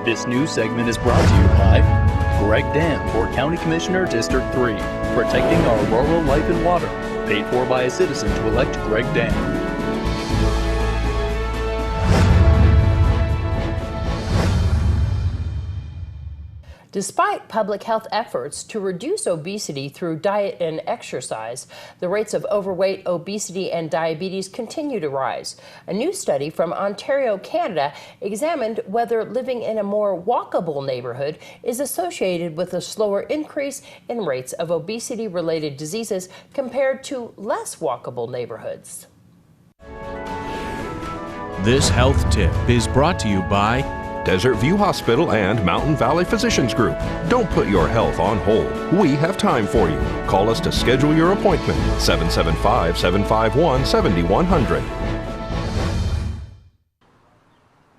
This news segment is brought to you by Greg Dam for County Commissioner District 3, protecting our rural life and water, paid for by a citizen to elect Greg Dam. Despite public health efforts to reduce obesity through diet and exercise, the rates of overweight, obesity, and diabetes continue to rise. A new study from Ontario, Canada, examined whether living in a more walkable neighborhood is associated with a slower increase in rates of obesity-related diseases compared to less walkable neighborhoods. This health tip is brought to you by Desert View Hospital and Mountain Valley Physicians Group. Don't put your health on hold. We have time for you. Call us to schedule your appointment. 775-751-7100.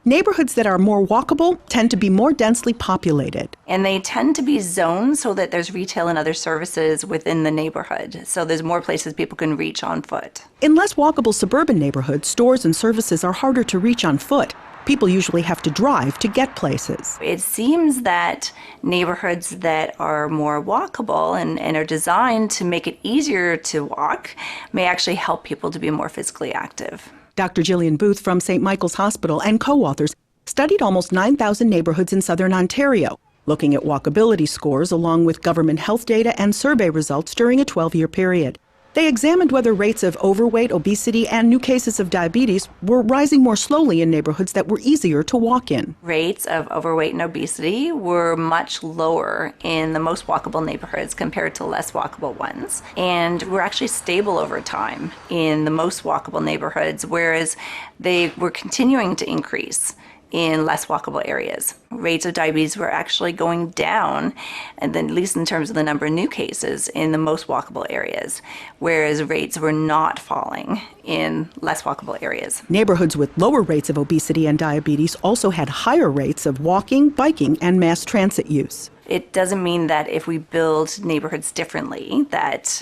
Neighborhoods that are more walkable tend to be more densely populated. And they tend to be zoned so that there's retail and other services within the neighborhood. So there's more places people can reach on foot. In less walkable suburban neighborhoods, stores and services are harder to reach on foot. People usually have to drive to get places. It seems that neighborhoods that are more walkable and are designed to make it easier to walk may actually help people to be more physically active. Dr. Gillian Booth from St. Michael's Hospital and co-authors studied almost 9,000 neighborhoods in southern Ontario, looking at walkability scores along with government health data and survey results during a 12-year period. They examined whether rates of overweight, obesity, and new cases of diabetes were rising more slowly in neighborhoods that were easier to walk in. Rates of overweight and obesity were much lower in the most walkable neighborhoods compared to less walkable ones. And were actually stable over time in the most walkable neighborhoods, whereas they were continuing to increase in less walkable areas. Rates of diabetes were actually going down, and then at least in terms of the number of new cases in the most walkable areas, whereas rates were not falling in less walkable areas. Neighborhoods with lower rates of obesity and diabetes also had higher rates of walking, biking, and mass transit use. It doesn't mean that if we build neighborhoods differently that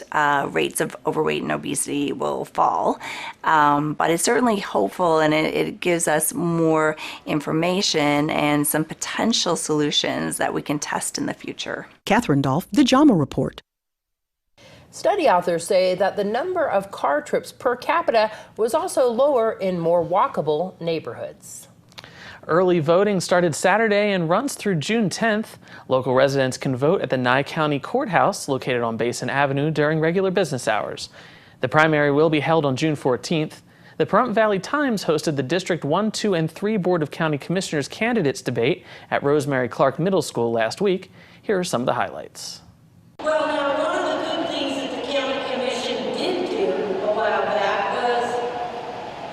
rates of overweight and obesity will fall, but it's certainly hopeful, and it gives us more information and some potential solutions that we can test in the future. Catherine Dolf, The JAMA Report. Study authors say that the number of car trips per capita was also lower in more walkable neighborhoods. Early voting started Saturday and runs through June 10th. Local residents can vote at the Nye County Courthouse, located on Basin Avenue, during regular business hours. The primary will be held on June 14th. The Pahrump Valley Times hosted the District 1, 2, and 3 Board of County Commissioners candidates debate at Rosemary Clark Middle School last week. Here are some of the highlights. Well, now, one of the good things that the County Commission did do a while back was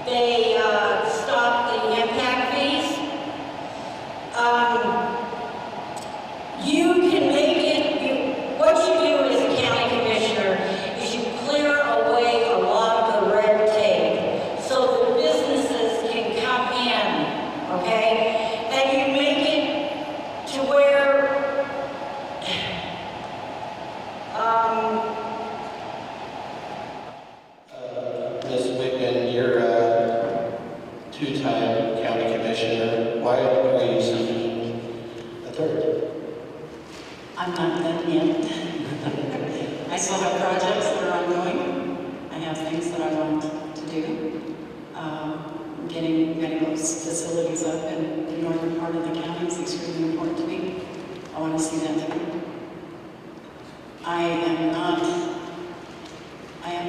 they stopped the impact fees. You can make it, what you do as a county commissioner is you clear away a lot of the red tape so that businesses can come in, okay? And you make it to where Ms. Wickman, you're a two-time county commissioner. Why are you seeking a third? I'm not done yet. I still have projects that are ongoing. I have things that I want to do. Getting those facilities up in the northern part of the county is extremely important to me. I want to see that through. I am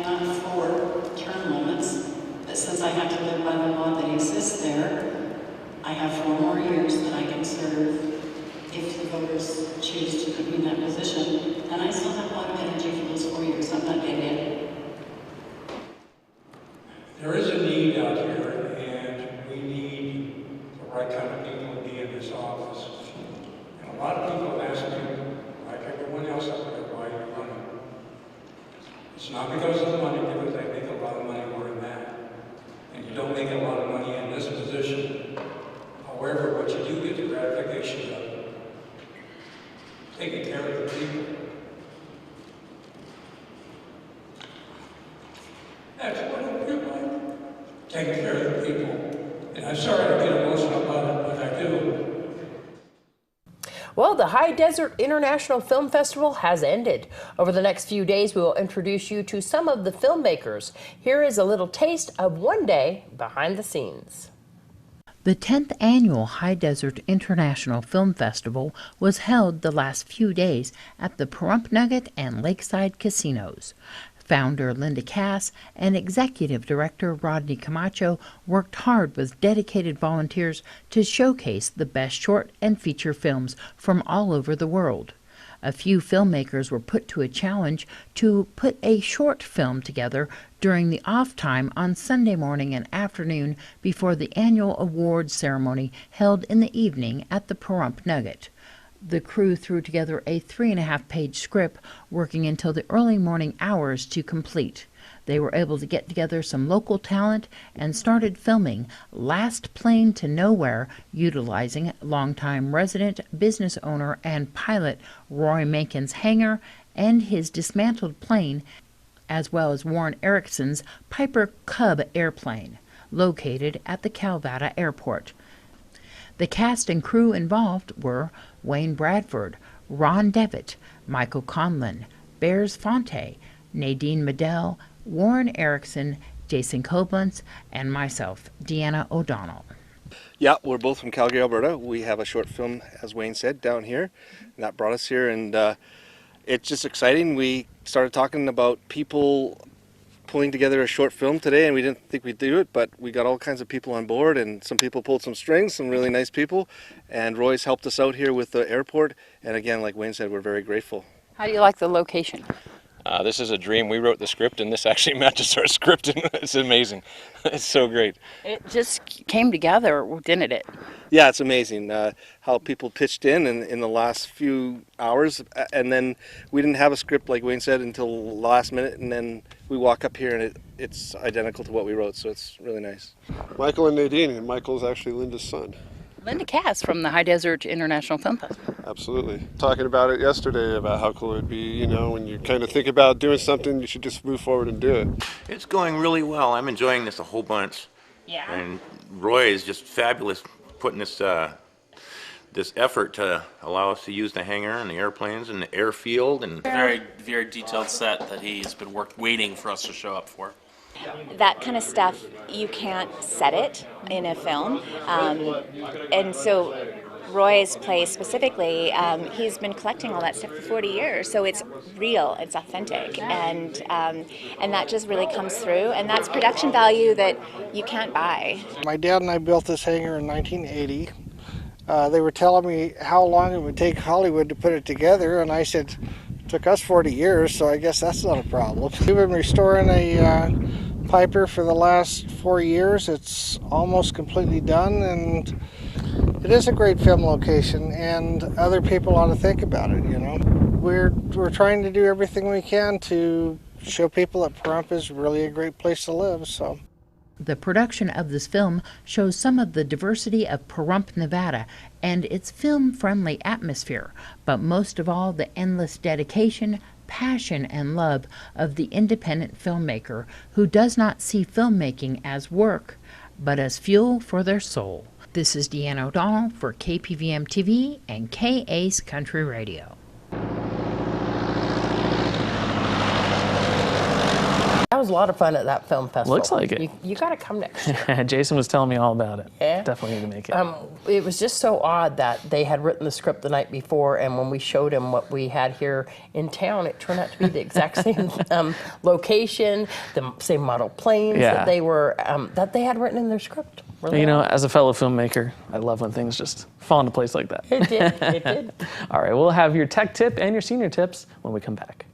not for term limits, but since I have to live by the law that exists there, I have 4 more years that I can serve if the voters choose to put me in that position. And I still have a lot of energy for those 4 years. I'm not dead yet. There is a need out here, and we need the right kind of people to be in this office. And a lot of people ask me, like everyone else up there, why you're running. It's not because of the money, because they make a lot of money more than that. And you don't make a lot of money in this position. However, what you do get the gratification of taking care of the people. That's what I feel like. Taking care of the people. And I'm sorry to get emotional about it, but I do. Well, the High Desert International Film Festival has ended. Over the next few days, we will introduce you to some of the filmmakers. Here is a little taste of one day behind the scenes. The 10th annual High Desert International Film Festival was held the last few days at the Pahrump Nugget and Lakeside Casinos. Founder Linda Cass and Executive Director Rodney Camacho worked hard with dedicated volunteers to showcase the best short and feature films from all over the world. A few filmmakers were put to a challenge to put a short film together during the off time on Sunday morning and afternoon before the annual awards ceremony held in the evening at the Pahrump Nugget. The crew threw together a 3.5-page script, working until the early morning hours to complete. They were able to get together some local talent and started filming Last Plane to Nowhere, utilizing longtime resident, business owner, and pilot Roy Mankins' hangar and his dismantled plane, as well as Warren Erickson's Piper Cub airplane, located at the Calvada Airport. The cast and crew involved were Wayne Bradford, Ron Devitt, Michael Conlon, Bears Fonte, Nadine Medell, Warren Erickson, Jason Koblenz, and myself, Deanna O'Donnell. Yeah, we're both from Calgary, Alberta. We have a short film, as Wayne said, down here, and that brought us here, and it's just exciting. We started talking about people pulling together a short film today, and we didn't think we'd do it, but we got all kinds of people on board, and some people pulled some strings, some really nice people, and Roy's helped us out here with the airport, and again, like Wayne said, we're very grateful. How do you like the location? This is a dream. We wrote the script, and this actually matches our script, and it's amazing. It's so great. It just came together, didn't it? Yeah, it's amazing how people pitched in the last few hours, and then we didn't have a script, like Wayne said, until the last minute, and then we walk up here, and it's identical to what we wrote, so it's really nice. Michael and Nadine, and Michael's actually Linda's son. Linda Cass from the High Desert International Film Festival. Absolutely. Talking about it yesterday about how cool it would be, you know, when you kind of think about doing something, you should just move forward and do it. It's going really well. I'm enjoying this a whole bunch. Yeah. And Roy is just fabulous putting this this effort to allow us to use the hangar and the airplanes and the airfield and very detailed set that he's been waiting for us to show up for. That kind of stuff, you can't set it in a film. And so Roy's play specifically, he's been collecting all that stuff for 40 years, so it's real, it's authentic, and that just really comes through, and that's production value that you can't buy. My dad and I built this hangar in 1980. They were telling me how long it would take Hollywood to put it together, and I said, it took us 40 years, so I guess that's not a problem. We've been restoring a Piper for the last 4 years. It's almost completely done, and it is a great film location, and other people ought to think about it, you know. We're trying to do everything we can to show people that Pahrump is really a great place to live, so. The production of this film shows some of the diversity of Pahrump, Nevada, and its film-friendly atmosphere, but most of all the endless dedication, passion, and love of the independent filmmaker who does not see filmmaking as work, but as fuel for their soul. This is Deanna O'Donnell for KPVM TV and KACE Country Radio. That was a lot of fun at that film festival. Looks like it. You got to come next year. Jason was telling me all about it. Yeah? Definitely need to make it. It was just so odd that they had written the script the night before, and when we showed him what we had here in town, it turned out to be the exact same location, the same model planes that they were that they had written in their script. Really you know, as a fellow filmmaker, I love when things just fall into place like that. It did. It did. All right, we'll have your tech tip and your senior tips when we come back.